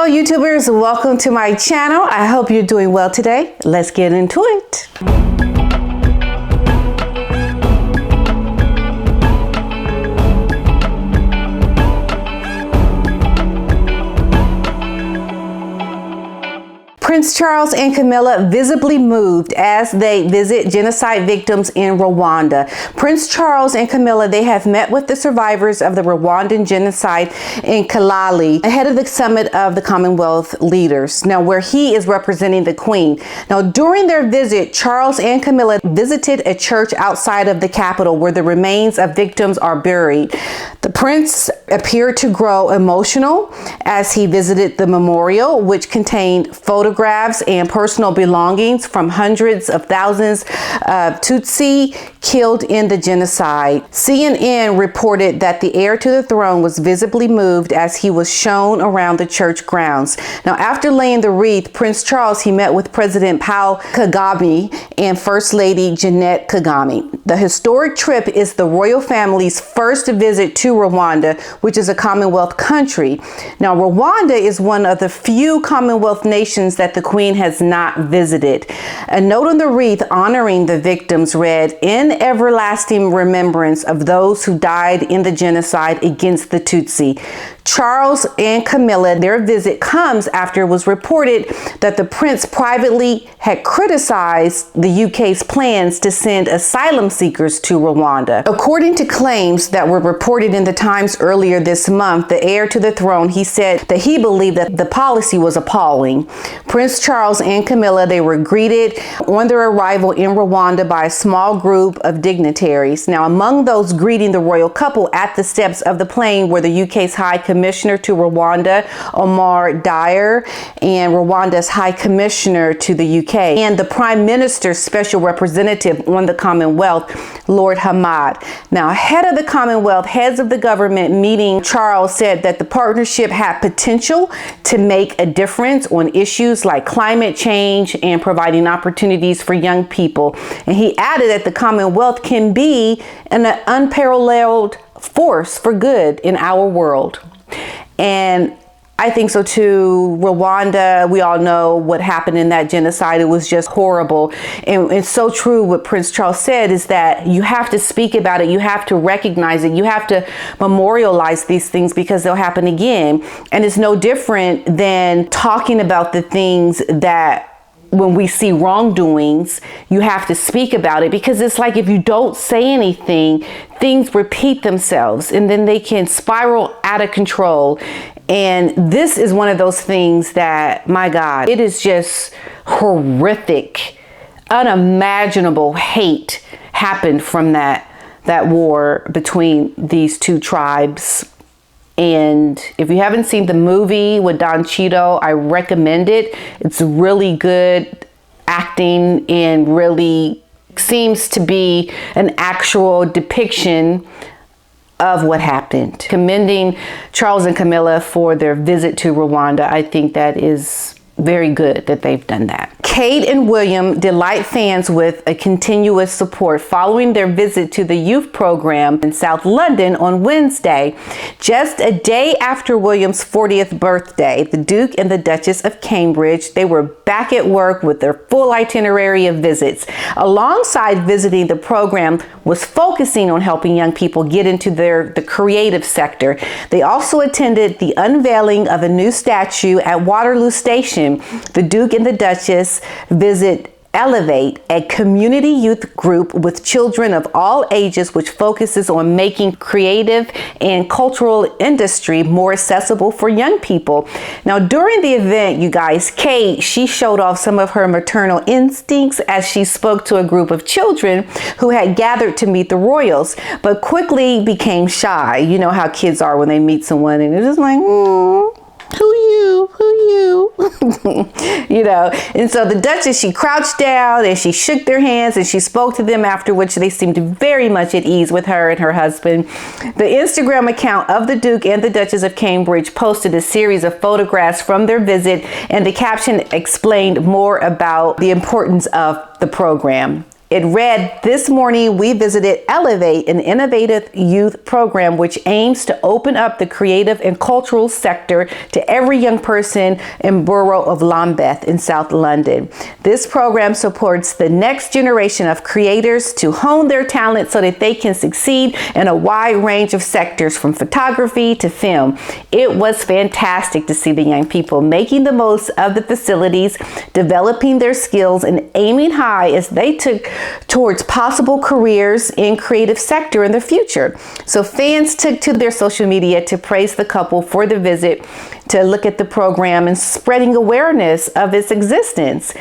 Hello YouTubers, welcome to my channel. I hope you're doing well today. Let's get into it. Prince Charles and Camilla visibly moved as they visit genocide victims in Rwanda. Prince Charles and Camilla, they have met with the survivors of the Rwandan genocide in Kigali ahead of the summit of the Commonwealth leaders, now where he is representing the Queen. Now during their visit, Charles and Camilla visited a church outside of the capital where the remains of victims are buried. The prince appeared to grow emotional as he visited the memorial, which contained photographs and personal belongings from hundreds of thousands of Tutsi killed in the genocide. CNN reported that the heir to the throne was visibly moved as he was shown around the church grounds. Now, after laying the wreath, Prince Charles, he met with President Paul Kagame and First Lady Jeanette Kagame. The historic trip is the royal family's first visit to Rwanda, which is a Commonwealth country. Now, Rwanda is one of the few Commonwealth nations that the Queen has not visited. A note on the wreath honoring the victims read, "In everlasting remembrance of those who died in the genocide against the Tutsi." Charles and Camilla, their visit comes after it was reported that the prince privately had criticized the UK's plans to send asylum seekers to Rwanda. According to claims that were reported in the Times earlier this month, the heir to the throne, he said that he believed that the policy was appalling. Prince Charles and Camilla, they were greeted on their arrival in Rwanda by a small group of dignitaries. Now, among those greeting the royal couple at the steps of the plane were the UK's High Commissioner to Rwanda, Omar Dyer, and Rwanda's High Commissioner to the UK, and the Prime Minister's Special Representative on the Commonwealth, Lord Hamad. Now, ahead of the Commonwealth heads of the government meeting, Charles said that the partnership had potential to make a difference on issues like climate change and providing opportunities for young people. And he added that the Commonwealth can be an unparalleled force for good in our world. And I think so too. Rwanda, we all know what happened in that genocide. It was just horrible. And it's so true what Prince Charles said is that you have to speak about it. You have to recognize it. You have to memorialize these things because they'll happen again. And it's no different than talking about the things that when we see wrongdoings, you have to speak about it, because it's like if you don't say anything, things repeat themselves and then they can spiral out of control. And this is one of those things that, my God, it is just horrific, unimaginable hate happened from that war between these two tribes. And if you haven't seen the movie with Don Cheadle, I recommend it. It's really good acting and really seems to be an actual depiction of what happened. Commending Charles and Camilla for their visit to Rwanda. I think that is very good that they've done that. Kate and William delight fans with a continuous support following their visit to the youth program in South London on Wednesday. Just a day after William's 40th birthday, the Duke and the Duchess of Cambridge, they were back at work with their full itinerary of visits. Alongside visiting, the program was focusing on helping young people get into the creative sector. They also attended the unveiling of a new statue at Waterloo Station. The Duke and the Duchess visit Elevate, a community youth group with children of all ages, which focuses on making creative and cultural industry more accessible for young people. Now, during the event, you guys, Kate, she showed off some of her maternal instincts as she spoke to a group of children who had gathered to meet the royals, but quickly became shy. You know how kids are when they meet someone and they're just like, who you? You know, and so the Duchess, she crouched down and she shook their hands and she spoke to them, after which they seemed very much at ease with her and her husband. The Instagram account of the Duke and the Duchess of Cambridge posted a series of photographs from their visit, and the caption explained more about the importance of the program. It read, "This morning we visited Elevate, an innovative youth program which aims to open up the creative and cultural sector to every young person in borough of Lambeth in South London. This program supports the next generation of creators to hone their talent so that they can succeed in a wide range of sectors from photography to film." It was fantastic to see the young people making the most of the facilities, developing their skills and aiming high as they took towards possible careers in creative sector in the future. So fans took to their social media to praise the couple for the visit, to look at the program and spreading awareness of its existence.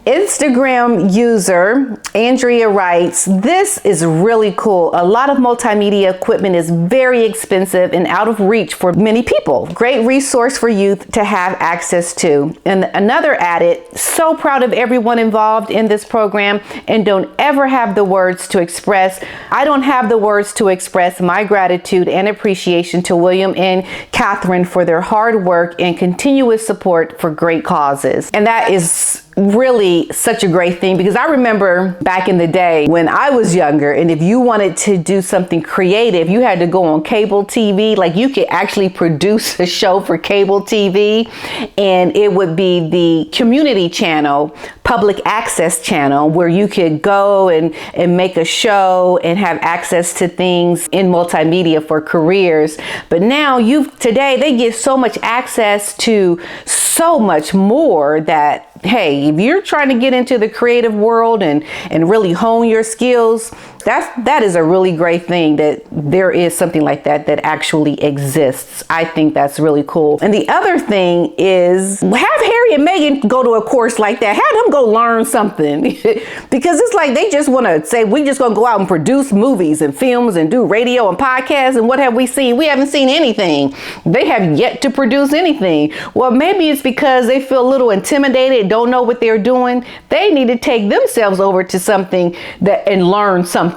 Instagram user Andrea writes, "This is really cool. A lot of multimedia equipment is very expensive and out of reach for many people. Great resource for youth to have access to." And another added, "So proud of everyone involved in this program and don't ever have the words to express. I don't have the words to express my gratitude and appreciation to William and Catherine for their hard work and continuous support for great causes." And that is really such a great thing, because I remember back in the day when I was younger, and if you wanted to do something creative, you had to go on cable TV. Like, you could actually produce a show for cable TV, and it would be the community channel, public access channel, where you could go and make a show and have access to things in multimedia for careers. But now today they get so much access to so much more that, hey, if you're trying to get into the creative world and really hone your skills, that is a really great thing that there is something like that actually exists. I think that's really cool. And the other thing is, have Harry and Meghan go to a course like that. Have them go learn something because it's like they just want to say, we just going to go out and produce movies and films and do radio and podcasts. And what have we seen? We haven't seen anything. They have yet to produce anything. Well, maybe it's because they feel a little intimidated, don't know what they're doing. They need to take themselves over to something and learn something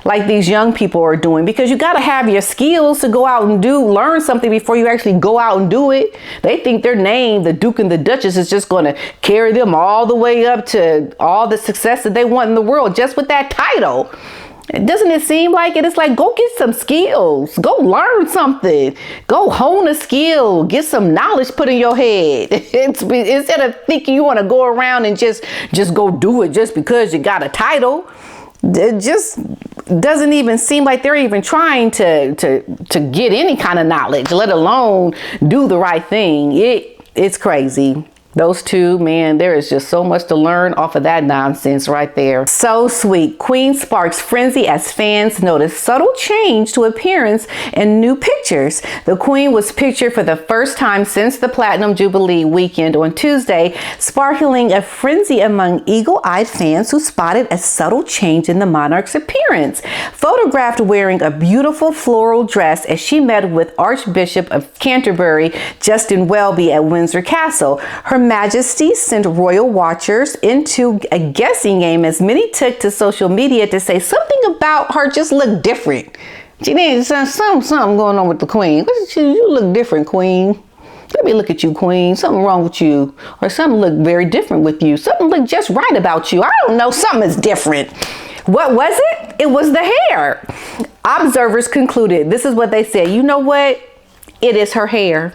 like these young people are doing, because you got to have your skills to go out and learn something before you actually go out and do it. They think their name, the Duke and the Duchess, is just going to carry them all the way up to all the success that they want in the world just with that title. Doesn't it seem like it? It's like, go get some skills, go learn something, go hone a skill, get some knowledge put in your head. Instead of thinking you want to go around and just go do it just because you got a title. It just doesn't even seem like they're even trying to get any kind of knowledge, let alone do the right thing. It's crazy. Those two, man, there is just so much to learn off of that nonsense right there. So sweet. Queen sparks frenzy as fans notice subtle change to appearance in new pictures. The Queen was pictured for the first time since the Platinum Jubilee weekend on Tuesday, sparkling a frenzy among eagle-eyed fans who spotted a subtle change in the monarch's appearance. Photographed wearing a beautiful floral dress as she met with Archbishop of Canterbury, Justin Welby, at Windsor Castle. Her Majesty sent royal watchers into a guessing game as many took to social media to say something about her just looked different. She needs something going on with the Queen. You look different, Queen. Let me look at you, Queen. Something wrong with you. Or something looked very different with you. Something looked just right about you. I don't know. Something is different. What was it? It was the hair. Observers concluded, this is what they said. You know what? It is her hair.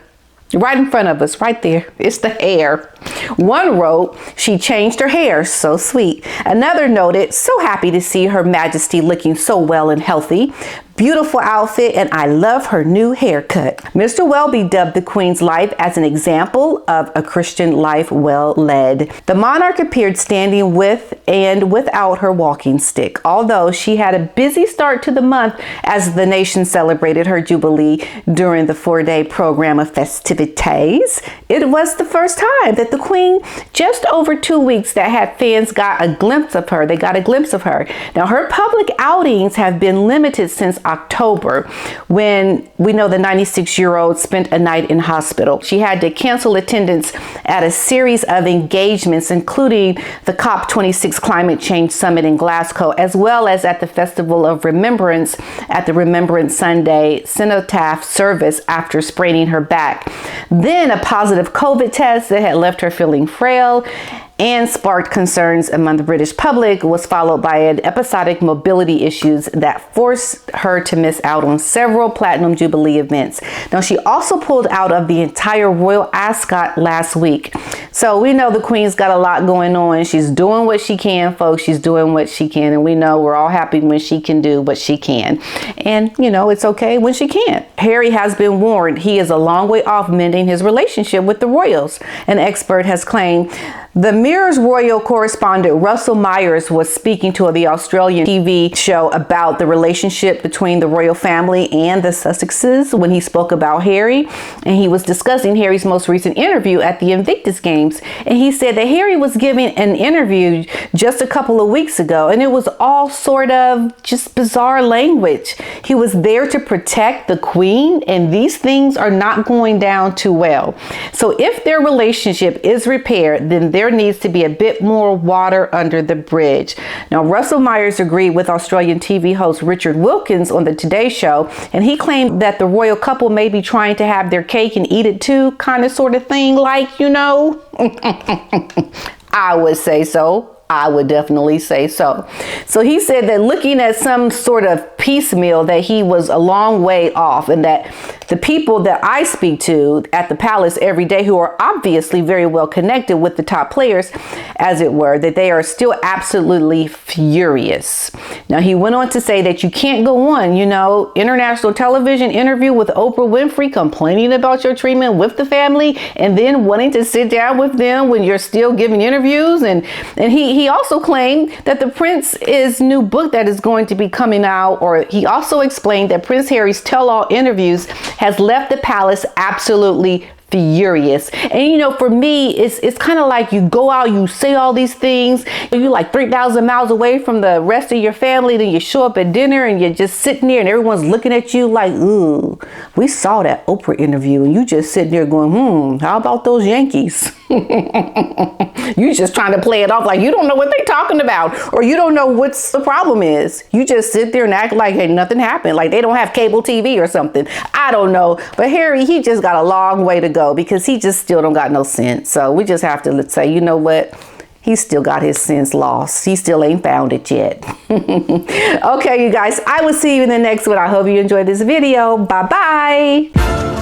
Right in front of us, right there. It's the hair. One wrote, she changed her hair. So sweet. Another noted, so happy to see Her Majesty looking so well and healthy. Beautiful outfit, and I love her new haircut. Mr. Welby dubbed the Queen's life as an example of a Christian life well led. The monarch appeared standing with and without her walking stick, although she had a busy start to the month as the nation celebrated her jubilee during the 4-day program of festivities. It was the first time that the Queen, just over 2 weeks, that had fans got a glimpse of her. They got a glimpse of her. Now, her public outings have been limited since October, when we know the 96-year-old spent a night in hospital. She had to cancel attendance at a series of engagements, including the COP26 Climate Change Summit in Glasgow, as well as at the Festival of Remembrance at the Remembrance Sunday cenotaph service after spraining her back. Then a positive COVID test that had left her feeling frail and sparked concerns among the British public, was followed by an episodic mobility issues that forced her to miss out on several Platinum Jubilee events. Now, she also pulled out of the entire Royal Ascot last week. So we know the Queen's got a lot going on. She's doing what she can, folks. She's doing what she can. And we know we're all happy when she can do what she can. And, you know, it's okay when she can't. Harry has been warned he is a long way off mending his relationship with the royals. An expert has claimed. The Mirror's royal correspondent Russell Myers was speaking to the Australian TV show about the relationship between the royal family and the Sussexes when he spoke about Harry. And he was discussing Harry's most recent interview at the Invictus Games. And he said that Harry was giving an interview just a couple of weeks ago, and it was all sort of just bizarre language. He was there to protect the Queen, and these things are not going down too well. So if their relationship is repaired, then there needs to be a bit more water under the bridge. Now, Russell Myers agreed with Australian TV host Richard Wilkins on the Today Show, and he claimed that the royal couple may be trying to have their cake and eat it too, kind of sort of thing, like, you know. I would say so. I would definitely say so. So he said that looking at some sort of piecemeal, that he was a long way off, and that the people that I speak to at the palace every day, who are obviously very well connected with the top players, as it were, that they are still absolutely furious. Now, he went on to say that you can't go on, you know, international television interview with Oprah Winfrey complaining about your treatment with the family, and then wanting to sit down with them when you're still giving interviews. And he also claimed that the Prince's new book that is going to be coming out, or he also explained that Prince Harry's tell-all interviews has left the palace absolutely furious. And you know, for me, it's kind of like you go out, you say all these things, you're like 3,000 miles away from the rest of your family, then you show up at dinner and you're just sitting there and everyone's looking at you like, ooh, we saw that Oprah interview, and you just sitting there going, how about those Yankees? You just trying to play it off like you don't know what they're talking about, or you don't know what's the problem is. You just sit there and act like, hey, nothing happened, like they don't have cable TV or something. I don't know. But Harry, he just got a long way to go, because he just still don't got no sense. So we just have to, let's say, you know what? He still got his sense lost. He still ain't found it yet. Okay, you guys, I will see you in the next one. I hope you enjoyed this video. Bye-bye.